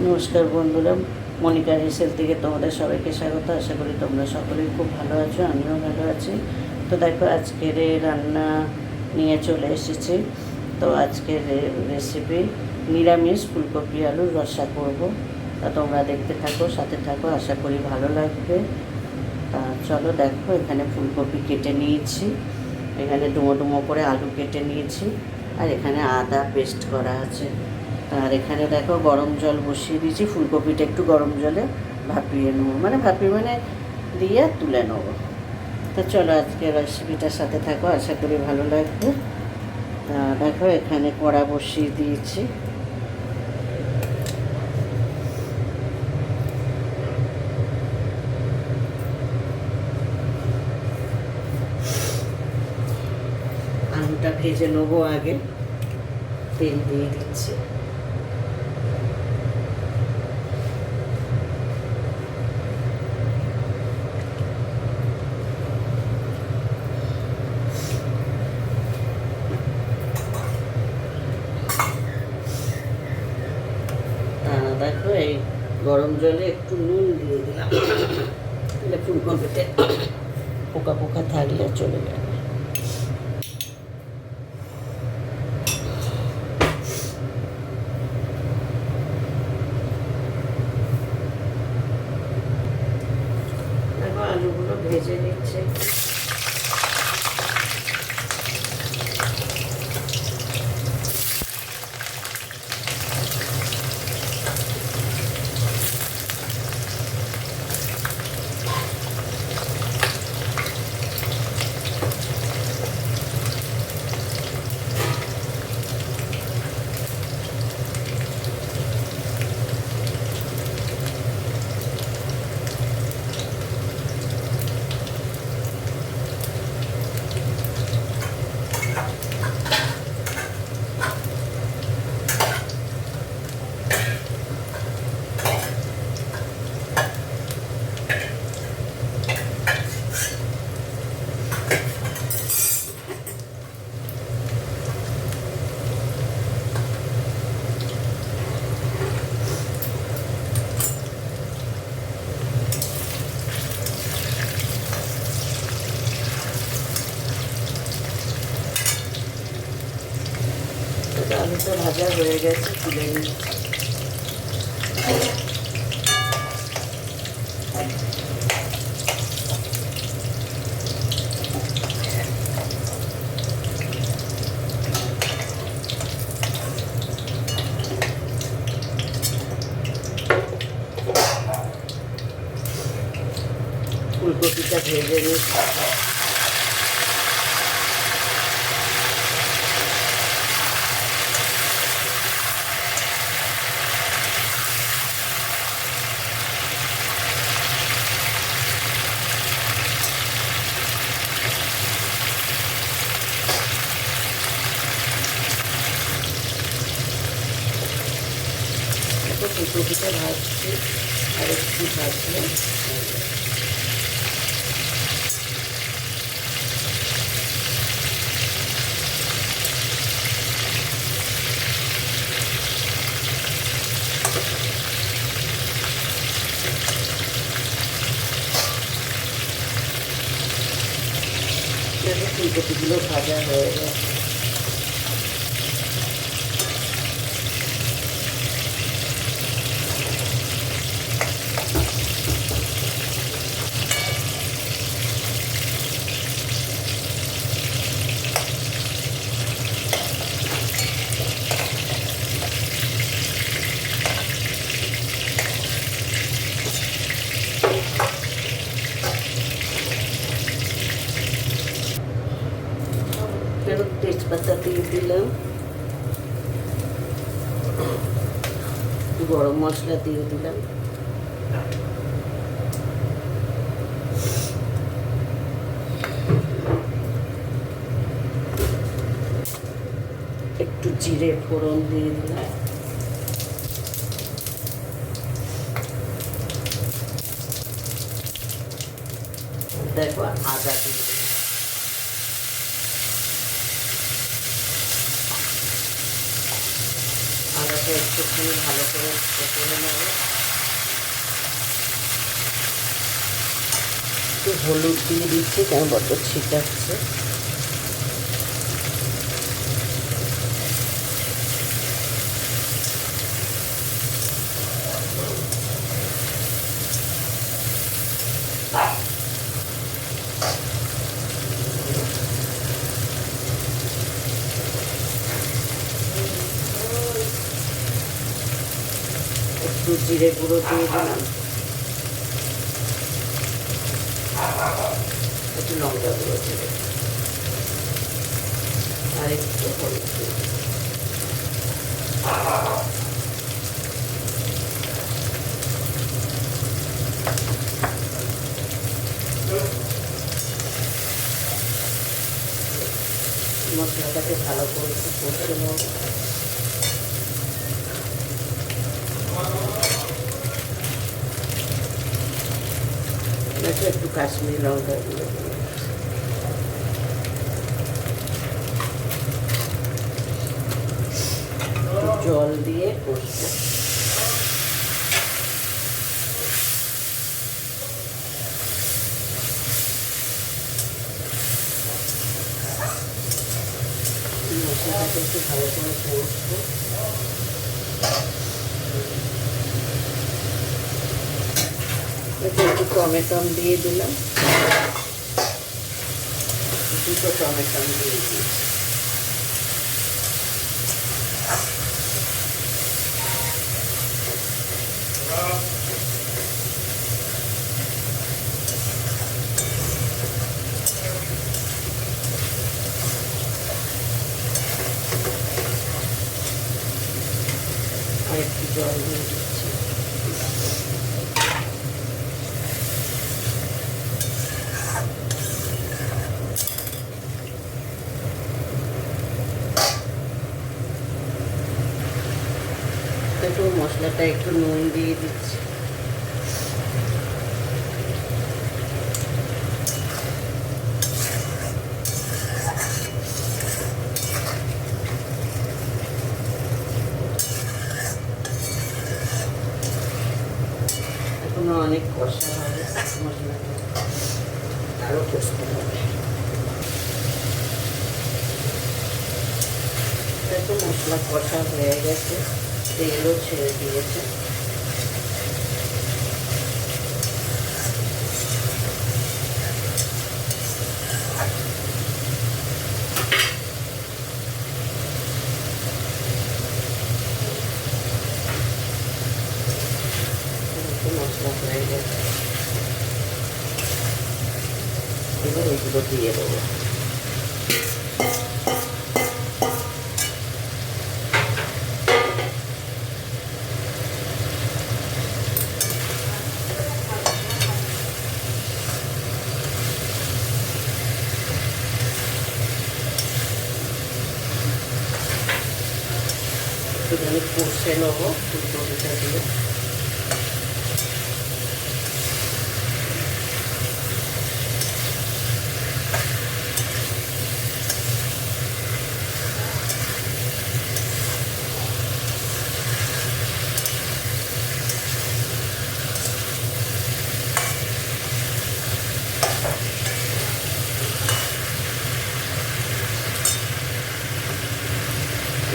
নমস্কার বন্ধুরা, মনিকা হেসেল থেকে তোমাদের সবাইকে স্বাগত। আশা করি তোমরা সকলেই খুব ভালো আছো, আমিও ভালো আছি। তো দেখো, আজকের রান্না নিয়ে চলে এসেছি। তো আজকের রেসিপি নিরামিষ ফুলকপি আলুর রসা করব। তা তোমরা দেখতে থাকো, সাথে থাকো, আশা করি ভালো লাগবে। তা চলো দেখো, এখানে ফুলকপি কেটে নিয়েছি, এখানে ডুমো ডুমো করে আলু কেটে নিয়েছি, আর এখানে আদা পেস্ট করা আছে। আর এখানে দেখো গরম জল বসিয়ে দিয়েছি, ফুলকপিটা একটু গরম জলে ভাপিয়ে নেবো, ভাপিয়ে দিয়ে তুলে নেবো। তো চলো আজকে রেসিপিটার সাথে থাকো, আশা করি ভালো লাগবে। তা দেখো এখানে কড়া বসিয়ে দিয়েছি, আলুটা ভেজে নেবো। আগে তেল দিয়ে দিচ্ছি, দেখো এই গরম জলে একটু নুন দিয়ে দিলাম, তাহলে ফুলকপিতে পোকা পোকা থাকলে চলে যাবে। দেখো আলুগুলো ভেজে নিচ্ছে, আলুটা ভাজা হয়ে গেছে, তুলে নিচ্ছি। ফুলকপিটা ভেজে নিচ্ছি, ফুলকপিটা ভাজছি, আর একটু ভাজলে ফুলকপিগুলো ভাজা হয়ে গেছে। তেজপাতা দিয়ে দিলাম, গরম মশলা দিয়ে দিলাম, একটু জিরে ফোড়ন দিয়ে দিলাম, দেখো আদা দিয়ে দিলাম, আদা মশলাটা একটুখানি ভালো করে কষে নেব। একটু হলুদ দিয়ে দিচ্ছি কেন বড্ড ছিটাচ্ছে। একটু জিরে গুঁড়ো দিয়ে দিলাম, একটু লঙ্কা গুঁড়ো দিয়ে দিলাম, আর একটু হলুদ দিয়ে দিলাম। মশলাটাকে ভালো করে একটু কষে নেব। একটু কাশ্মীরি লঙ্কা গুঁড়ো জল দিয়ে কষবো। মশলাটাকে একটু ভালো করে কষবো। একটু টমেটো দিয়ে দিলাম, দুটো টমেটো দিয়ে দিয়েছি। আর একটু জল দিয়ে দিচ্ছি। একটু মশলাটা একটু নুন দিয়ে দিচ্ছি। এখনো অনেক কষা হবে, মশলাটা আরও কষতে হবে। একটু মশলা কষা হয়ে গেছে, তেলও ছেড়ে দিয়েছে। মশলা হয়ে গেছে, এবার এগুলো দিয়ে দেবো। একটুখানি কষে নেবো ফুলকপিটা দিয়ে।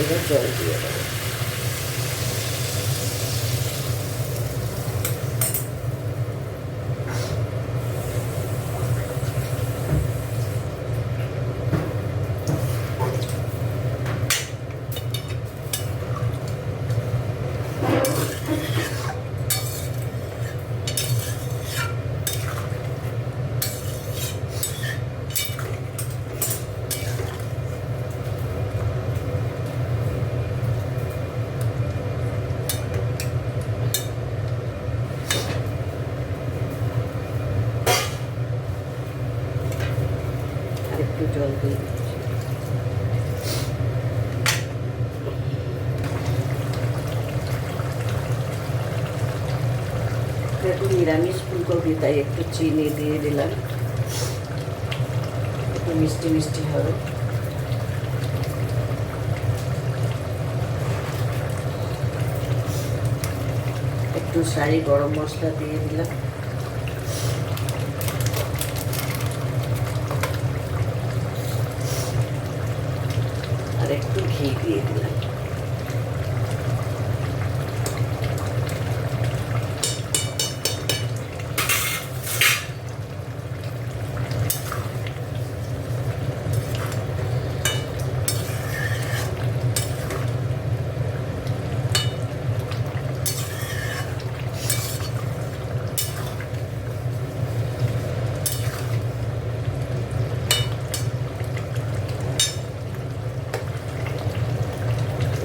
এবার জল দিয়ে দেবো। একটু জল দিয়ে দিচ্ছি। একটু নিরামিষ ফুলকপি, তাই একটু চিনি দিয়ে দিলাম, একটু মিষ্টি মিষ্টি হবে। একটু সারি গরম মশলা দিয়ে দিলাম, আর একটু ঘি দিয়ে দিলাম।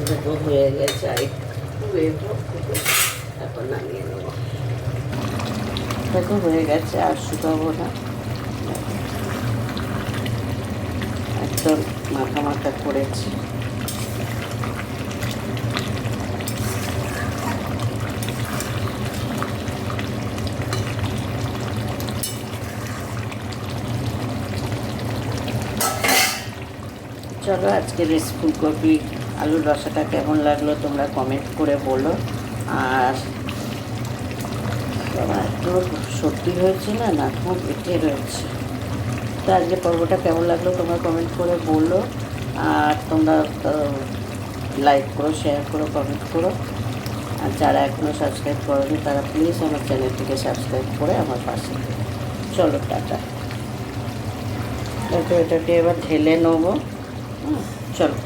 দেখো হয়ে গেছে, আর একটু তারপর নামিয়ে নেবো। দেখো হয়ে গেছে, আর শুকাবো না, একদম মাখা মাখা করেছি। চলো আজকের ফুলকপি আলুর রসাটা কেমন লাগলো তোমরা কমেন্ট করে বলো। আর বাবা এত সর্দি হয়েছে না, নাক মুখ বেঁকে রয়েছে। তো আজকে পর্বটা কেমন লাগলো তোমরা কমেন্ট করে বলো, আর তোমরা লাইক করো, শেয়ার করো, কমেন্ট করো। আর যারা এখনও সাবস্ক্রাইব করোনি তারা প্লিজ আমার চ্যানেলটিকে সাবস্ক্রাইব করে আমার পাশে। চলো টাটা। তারপর এটাকে এবার ঢেলে নেবো। চলো।